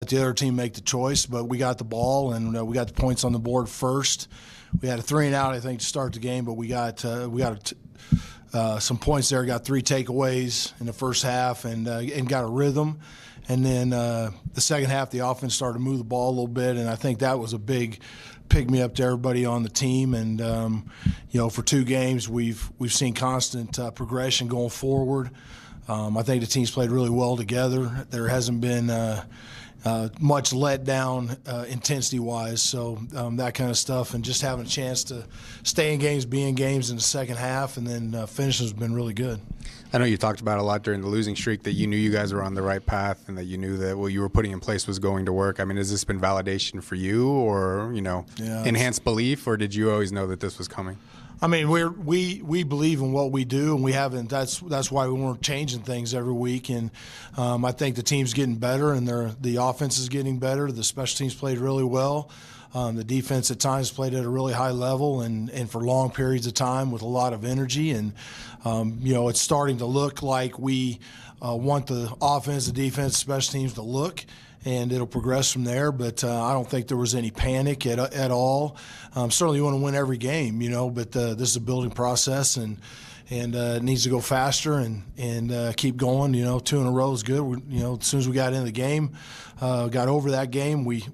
the other team make the choice, but we got the ball and we got the points on the board first. We had a 3-and-out, I think, to start the game, but we got some points there. Got 3 takeaways in the first half and got a rhythm. And then the second half, the offense started to move the ball a little bit, and I think that was a big pick-me-up to everybody on the team. And for 2 games, we've seen constant progression going forward. I think the team's played really well together. There hasn't been much letdown intensity-wise, so that kind of stuff, and just having a chance to stay in games, be in games in the second half, and then finish has been really good. I know you talked about a lot during the losing streak that you knew you guys were on the right path and that you knew that what you were putting in place was going to work. I mean, has this been validation for you or, enhanced belief, or did you always know that this was coming? I mean, we believe in what we do, and we haven't. That's why we weren't changing things every week. And I think the team's getting better, and the offense is getting better. The special teams played really well. The defense at times played at a really high level and for long periods of time with a lot of energy. And it's starting to look like we want the offense, the defense, special teams to look. And it'll progress from there, but I don't think there was any panic at all. Certainly you want to win every game, but this is a building process, and it needs to go faster and keep going. 2 in a row is good. As soon as we got into the game, got over that game, we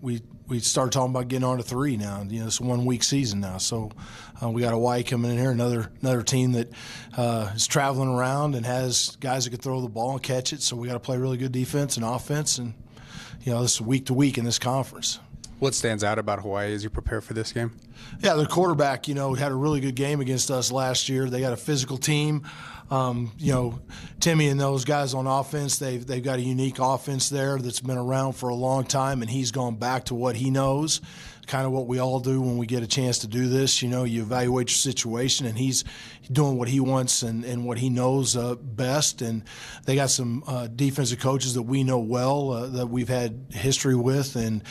started talking about getting on to 3 now. It's a 1-week season now, so we got Hawai'i coming in here, another team that is traveling around and has guys that can throw the ball and catch it. So we got to play really good defense and offense, and this is week to week in this conference. What stands out about Hawai'i as you prepare for this game? Yeah, their quarterback, had a really good game against us last year. They got a physical team. Timmy and those guys on offense, they've got a unique offense there that's been around for a long time, and he's gone back to what he knows. Kind of what we all do when we get a chance to do this. You evaluate your situation, and he's doing what he wants and what he knows best. And they got some defensive coaches that we know well, that we've had history with, and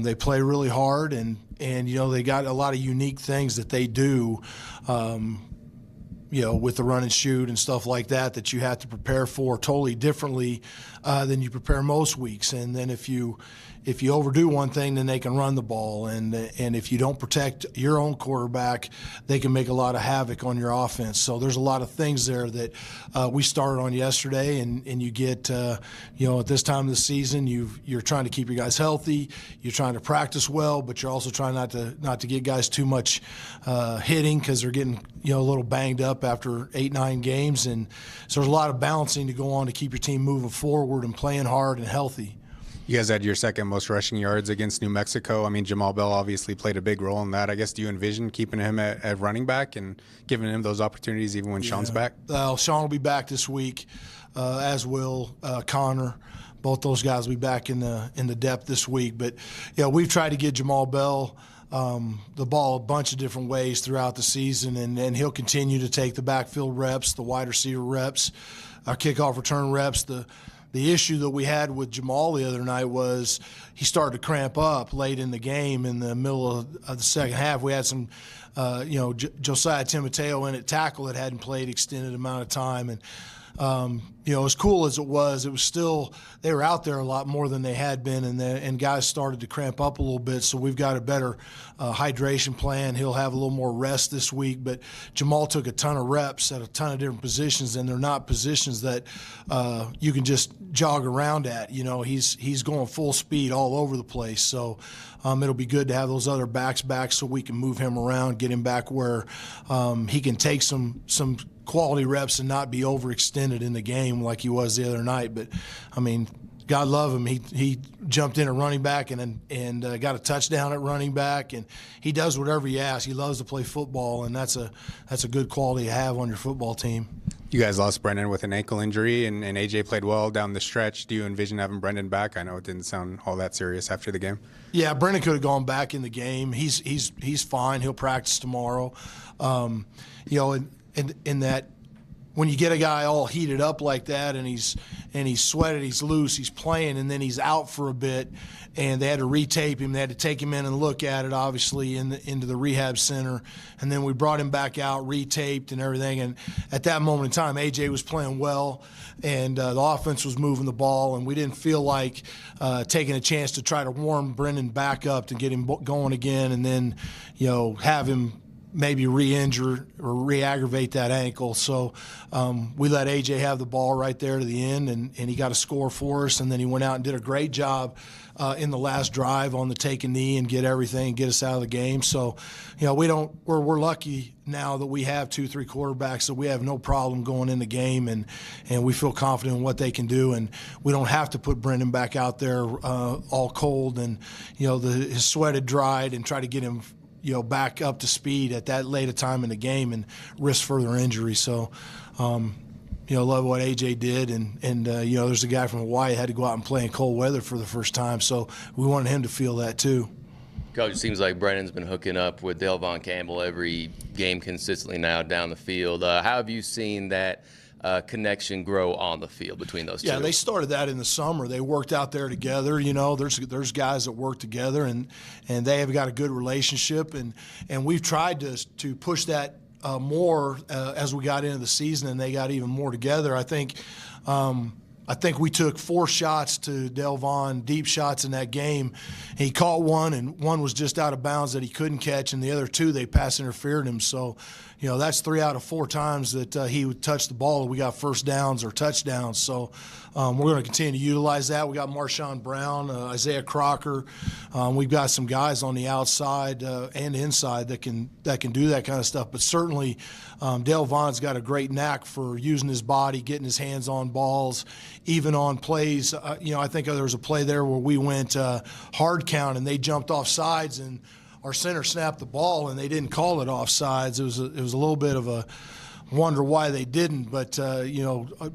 they play really hard. And they got a lot of unique things that they do. With the run and shoot and stuff like that you have to prepare for totally differently than you prepare most weeks. And then if you overdo one thing, then they can run the ball. And if you don't protect your own quarterback, they can make a lot of havoc on your offense. So there's a lot of things there that we started on yesterday. And you get, at this time of the season, you're trying to keep your guys healthy. You're trying to practice well, but you're also trying not to get guys too much hitting because they're getting, a little banged up after 8-9 games. And so there's a lot of balancing to go on to keep your team moving forward and playing hard and healthy. You guys had your second most rushing yards against New Mexico. I mean, Jamal Bell obviously played a big role in that. I guess, do you envision keeping him at running back and giving him those opportunities even when Sean's back? Sean will be back this week, as will Connor. Both those guys will be back in the depth this week. But, we've tried to get Jamal Bell the ball a bunch of different ways throughout the season, and he'll continue to take the backfield reps, the wide receiver reps, our kickoff return reps. The issue that we had with Jamal the other night was he started to cramp up late in the game in the middle of the second half. We had some, Josiah Timoteo in at tackle that hadn't played extended amount of time. And, as cool as it was still, they were out there a lot more than they had been, and guys started to cramp up a little bit. So we've got a better hydration plan. He'll have a little more rest this week. But Jamal took a ton of reps at a ton of different positions, and they're not positions that you can just jog around at. He's going full speed all over the place. So it'll be good to have those other backs back so we can move him around, get him back where he can take some quality reps and not be overextended in the game like he was the other night. But I mean, God love him. He jumped in at running back and got a touchdown at running back, and he does whatever you ask. He loves to play football, and that's a good quality to have on your football team. You guys lost Brendan with an ankle injury, and AJ played well down the stretch. Do you envision having Brendan back? I know it didn't sound all that serious after the game. Yeah, Brendan could have gone back in the game. He's fine. He'll practice tomorrow. In that when you get a guy all heated up like that and he's sweated, he's loose, he's playing, and then he's out for a bit, and they had to retape him. They had to take him in and look at it, obviously, into the rehab center, and then we brought him back out, retaped and everything. And at that moment in time, AJ was playing well, and the offense was moving the ball, and we didn't feel like taking a chance to try to warm Brendan back up to get him going again, and then have him maybe re-injure or re-aggravate that ankle. So we let AJ have the ball right there to the end, and he got a score for us, and then he went out and did a great job in the last drive on the take a knee and get everything and get us out of the game. So, we're lucky now that we have 2-3 quarterbacks that we have no problem going in the game, and we feel confident in what they can do, and we don't have to put Brendan back out there all cold and his sweat had dried and try to get him back up to speed at that late a time in the game and risk further injury. So, love what AJ did, and there's a guy from Hawaii had to go out and play in cold weather for the first time, so we wanted him to feel that too. Coach, it seems like Brendan's been hooking up with Delvon Campbell every game consistently now down the field. How have you seen that connection grow on the field between those two? Yeah, they started that in the summer. They worked out there together. There's guys that work together, and they have got a good relationship, and we've tried to push that more as we got into the season, and they got even more together. I think we took 4 shots to Delvon, deep shots in that game. He caught one, and one was just out of bounds that he couldn't catch, and the other 2, they pass interfered him. So, that's 3 out of 4 times that he would touch the ball. We got first downs or touchdowns. So we're going to continue to utilize that. We got Marshawn Brown, Isaiah Crocker. We've got some guys on the outside and inside that can do that kind of stuff. But certainly Delvon's got a great knack for using his body, getting his hands on balls, even on plays. I think there was a play there where we went hard count and they jumped off sides and our center snapped the ball and they didn't call it offsides. It was a little bit of a wonder why they didn't, but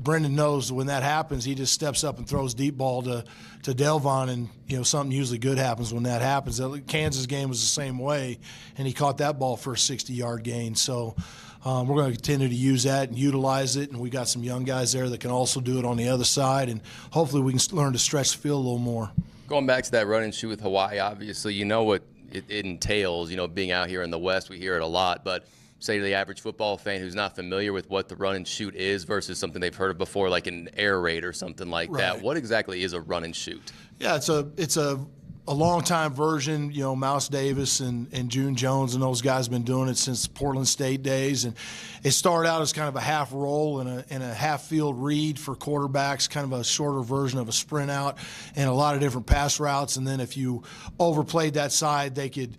Brendan knows when that happens, he just steps up and throws deep ball to Delvon, and something usually good happens when that happens. The Kansas game was the same way, and he caught that ball for a 60-yard gain. So we're going to continue to use that and utilize it, and we got some young guys there that can also do it on the other side, and hopefully we can learn to stretch the field a little more. Going back to that run and shoot with Hawaii, obviously what it entails, being out here in the West, we hear it a lot, but say to the average football fan who's not familiar with what the run and shoot is versus something they've heard of before, like an air raid or something like that, what exactly is a run and shoot? Yeah, it's a long-time version. Mouse Davis and June Jones and those guys have been doing it since the Portland State days. And it started out as kind of a half roll and a half field read for quarterbacks, kind of a shorter version of a sprint out and a lot of different pass routes. And then if you overplayed that side, they could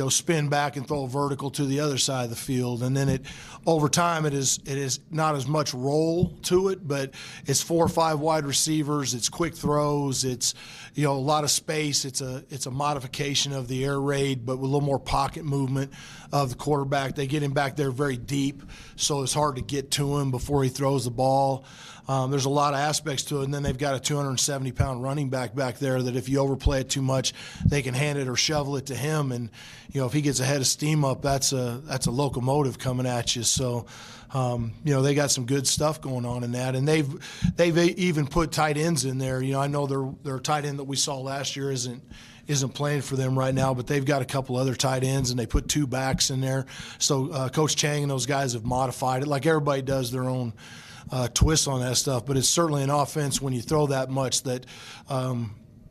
spin back and throw a vertical to the other side of the field. And then over time it is not as much roll to it, but it's 4 or 5 wide receivers, it's quick throws, it's a lot of space. It's a modification of the air raid, but with a little more pocket movement of the quarterback. They get him back there very deep, so it's hard to get to him before he throws the ball. There's a lot of aspects to it, and then they've got a 270-pound running back there that if you overplay it too much, they can hand it or shovel it to him, and if he gets a head of steam up, that's a locomotive coming at you. So they got some good stuff going on in that, and they've even put tight ends in there. I know their tight end that we saw last year isn't playing for them right now, but they've got a couple other tight ends, and they put 2 backs in there. So Coach Chang and those guys have modified it, like everybody does their own twist on that stuff. But it's certainly an offense when you throw that much that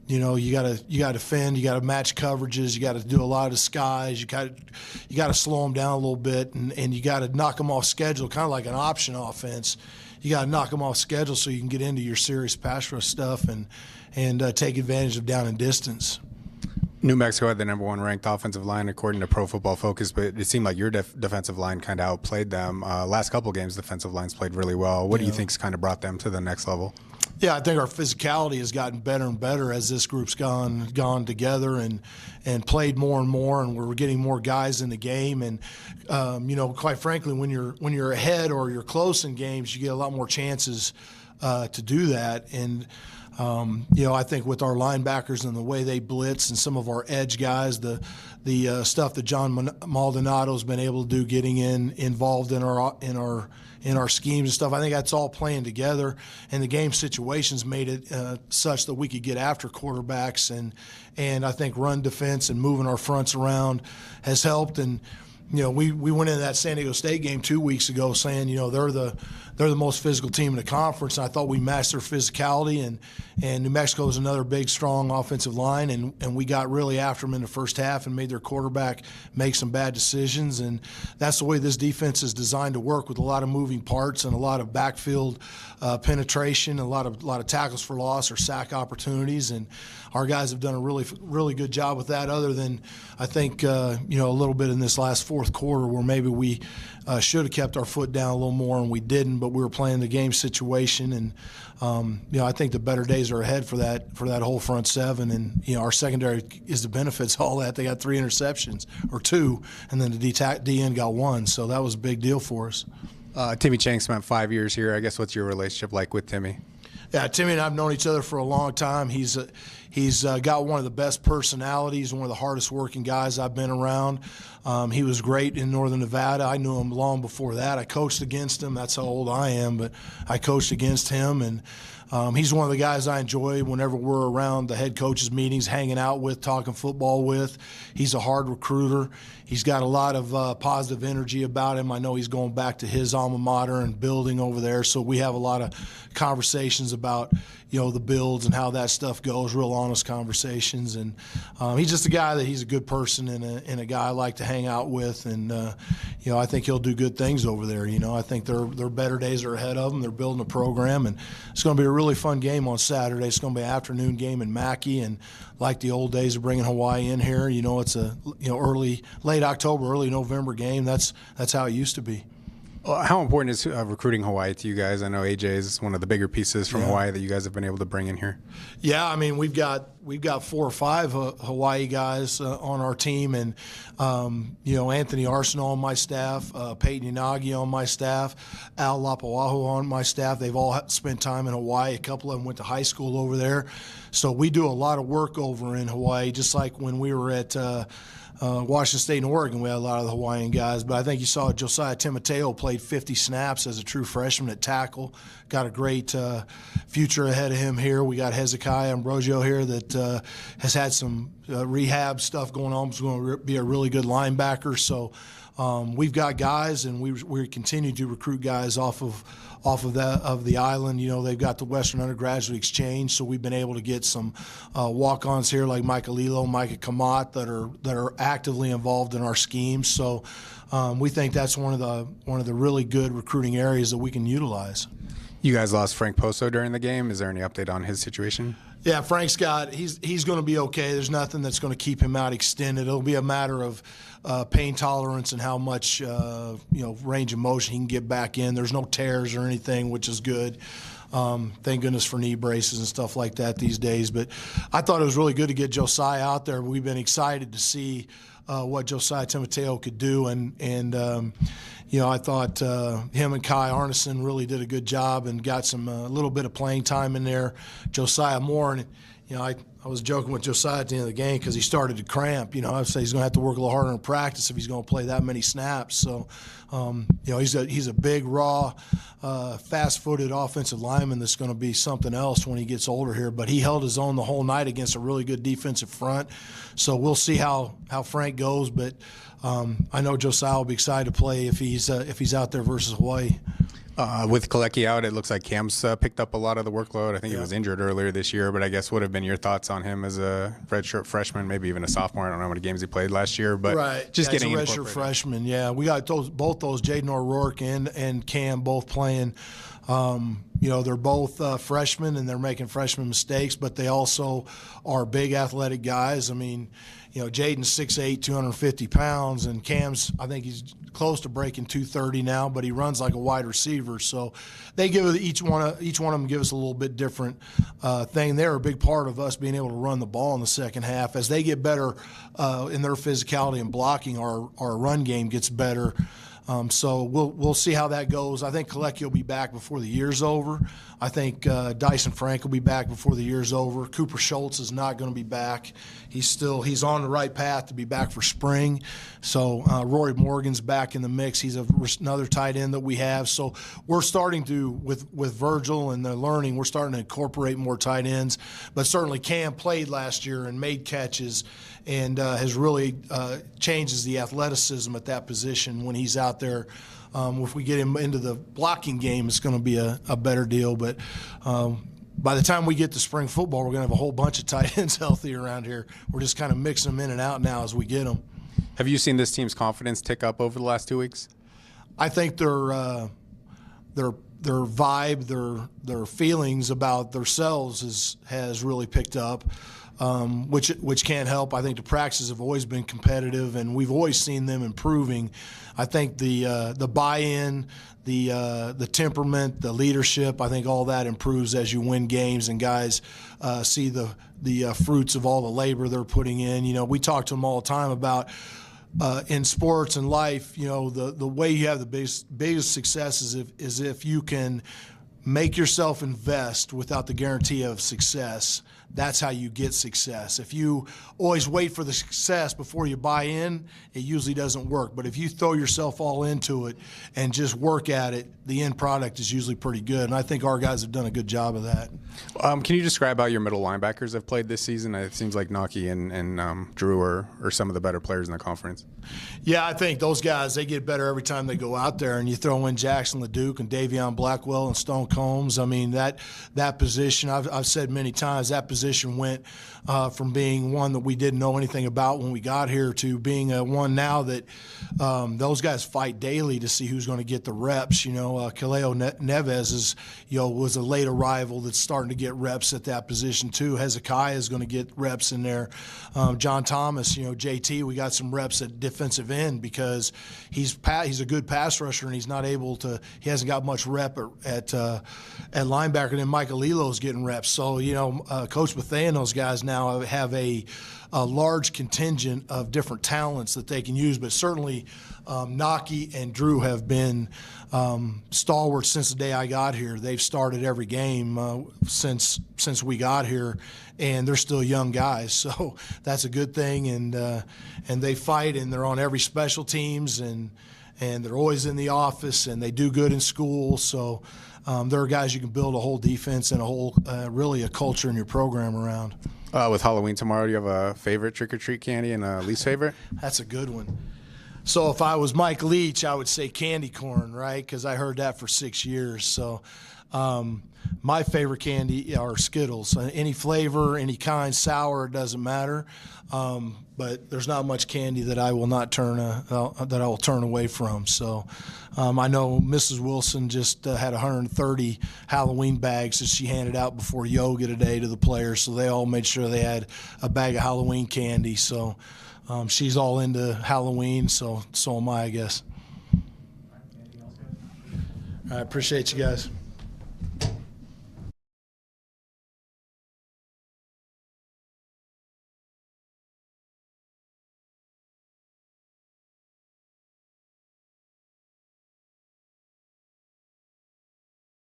you got to defend, you got to match coverages, you got to do a lot of disguise, you got to slow them down a little bit, and you got to knock them off schedule, kind of like an option offense. You got to knock them off schedule so you can get into your serious pass rush stuff and take advantage of down and distance. New Mexico had the #1 ranked offensive line according to Pro Football Focus, but it seemed like your defensive line kind of outplayed them. Last couple games, defensive lines played really well. What do you think's kind of brought them to the next level? Yeah, I think our physicality has gotten better and better as this group's gone together and played more and more, and we're getting more guys in the game. And quite frankly, when you're ahead or you're close in games, you get a lot more chances to do that. And I think with our linebackers and the way they blitz and some of our edge guys, the stuff that John Maldonado's been able to do, getting involved in our schemes and stuff, I think that's all playing together. And the game situations made it such that we could get after quarterbacks, and I think run defense and moving our fronts around has helped. And we went into that San Diego State game 2 weeks ago saying, they're the most physical team in the conference, and I thought we matched their physicality. And New Mexico's another big, strong offensive line, and we got really after them in the first half and made their quarterback make some bad decisions. And that's the way this defense is designed to work, with a lot of moving parts and a lot of backfield penetration, a lot of tackles for loss or sack opportunities. And our guys have done a really, really good job with that, other than I think a little bit in this last fourth quarter where maybe we should have kept our foot down a little more and we didn't, but we were playing the game situation. And I think the better days are ahead for that whole front seven. And our secondary is the benefits of all that. They got 3 interceptions, or 2, and then the DN got 1, so that was a big deal for us. Timmy Chang spent 5 years here. I guess, what's your relationship like with Timmy? Yeah, Timmy and I have known each other for a long time. He's got one of the best personalities, one of the hardest working guys I've been around. He was great in Northern Nevada. I knew him long before that. I coached against him. That's how old I am, but I coached against him. And he's one of the guys I enjoy whenever we're around the head coaches' meetings, hanging out with, talking football with. He's a hard recruiter. He's got a lot of positive energy about him. I know he's going back to his alma mater and building over there, so we have a lot of conversations about the builds and how that stuff goes, real honest conversations. And he's just a guy that he's a good person and a guy I like to hang out with. And I think he'll do good things over there. I think their better days are ahead of them. They're building a program, and it's going to be a really fun game on Saturday. It's going to be an afternoon game in Mackey, and like the old days of bringing Hawaii in here, it's a late October, early November game. That's how it used to be. How important is recruiting Hawaii to you guys? I know AJ is one of the bigger pieces from Hawaii that you guys have been able to bring in here. Yeah, I mean, we've got 4 or 5 Hawaii guys on our team, and Anthony Arsenault on my staff, Peyton Inagi on my staff, Al Lapuahu on my staff. They've all spent time in Hawaii. A couple of them went to high school over there, so we do a lot of work over in Hawaii. Just like when we were at Washington State and Oregon, we had a lot of the Hawaiian guys. But I think you saw Josiah Timoteo played 50 snaps as a true freshman at tackle. Got a great future ahead of him here. We got Hezekiah Ambrosio here that has had some rehab stuff going on. He's going to be a really good linebacker. So we've got guys, and we continue to recruit guys off of the island. They've got the Western Undergraduate Exchange, so we've been able to get some walk-ons here like Micah Lilo, Micah Kamat that are actively involved in our schemes. So we think that's one of the really good recruiting areas that we can utilize. You guys lost Frank Poso during the game. Is there any update on his situation? Yeah, Frank's he's going to be okay. There's nothing that's going to keep him out extended. It'll be a matter of pain tolerance and how much range of motion he can get back in. There's no tears or anything, which is good. Thank goodness for knee braces and stuff like that these days. But I thought it was really good to get Josiah out there. We've been excited to see what Josiah Timoteo could do, and I thought him and Kai Arneson really did a good job and got some a little bit of playing time in there. Josiah Moore, and I was joking with Josiah at the end of the game because he started to cramp. I'd say he's going to have to work a little harder in practice if he's going to play that many snaps. So, he's a big, raw, fast-footed offensive lineman that's going to be something else when he gets older here. But he held his own the whole night against a really good defensive front. So we'll see how Frank goes. But I know Josiah will be excited to play if he's out there versus Hawaii. With Kalecki out, it looks like Cam's picked up a lot of the workload. I think he was injured earlier this year, but I guess what have been your thoughts on him as a redshirt freshman, maybe even a sophomore? I don't know how many games he played last year, but just getting he's a redshirt freshman. Yeah, we got both those Jaden O'Rourke and Cam both playing. They're both freshmen and they're making freshman mistakes, but they also are big athletic guys. I mean, Jaden's 6'8", 250 pounds, and Cam's, I think he's close to breaking 230 now, but he runs like a wide receiver. So they give each one of them give us a little bit different thing. They're a big part of us being able to run the ball in the second half. As they get better in their physicality and blocking, our run game gets better. So we'll see how that goes. I think Kalecki will be back before the year's over. I think Dyson Frank will be back before the year's over. Cooper Schultz is not going to be back. He's on the right path to be back for spring. So Rory Morgan's back in the mix. He's another tight end that we have. So we're starting to, with Virgil and the learning, we're starting to incorporate more tight ends. But certainly Cam played last year and made catches and has really changes the athleticism at that position when he's out there. If we get him into the blocking game, it's going to be a better deal. But by the time we get to spring football, we're going to have a whole bunch of tight ends healthy around here. We're just kind of mixing them in and out now as we get them. Have you seen this team's confidence tick up over the last 2 weeks? I think their vibe, their feelings about themselves has really picked up. Which can't help. I think the practices have always been competitive, and we've always seen them improving. I think the buy-in, the temperament, the leadership, I think all that improves as you win games and guys see the fruits of all the labor they're putting in. You know, we talk to them all the time about in sports and life. You know, the way you have the biggest success is if you can make yourself invest without the guarantee of success. That's how you get success. If you always wait for the success before you buy in, it usually doesn't work. But if you throw yourself all into it and just work at it, the end product is usually pretty good. And I think our guys have done a good job of that. Can you describe how your middle linebackers have played this season? It seems like Naki and Drew are some of the better players in the conference. Yeah, I think those guys, they get better every time they go out there. And you throw in Jackson LeDuc and Davion Blackwell and Stone Combs. I mean, that position, I've said many times, that position went from being one that we didn't know anything about when we got here to being one now that those guys fight daily to see who's going to get the reps. You know, Kaleo Neves was a late arrival that's starting to get reps at that position too. Hezekiah is going to get reps in there. John Thomas, JT, we got some reps at defensive end because he's a good pass rusher and he hasn't got much rep at linebacker. And then Michael Lilo's getting reps. So Coach Bethea and those guys now have a large contingent of different talents that they can use, but certainly Naki and Drew have been stalwarts since the day I got here. They've started every game since we got here, and they're still young guys, so that's a good thing. And they fight, and they're on every special teams, and they're always in the office, and they do good in school. So there are guys you can build a whole defense and a whole really a culture in your program around. With Halloween tomorrow, do you have a favorite trick-or-treat candy and a least favorite? That's a good one. So if I was Mike Leach, I would say candy corn, right? Because I heard that for 6 years. So my favorite candy are Skittles. Any flavor, any kind, sour, it doesn't matter. But there's not much candy that I will not turn away from. So I know Mrs. Wilson just had 130 Halloween bags that she handed out before yoga today to the players. So they all made sure they had a bag of Halloween candy. So she's all into Halloween. So am I guess. I appreciate you guys.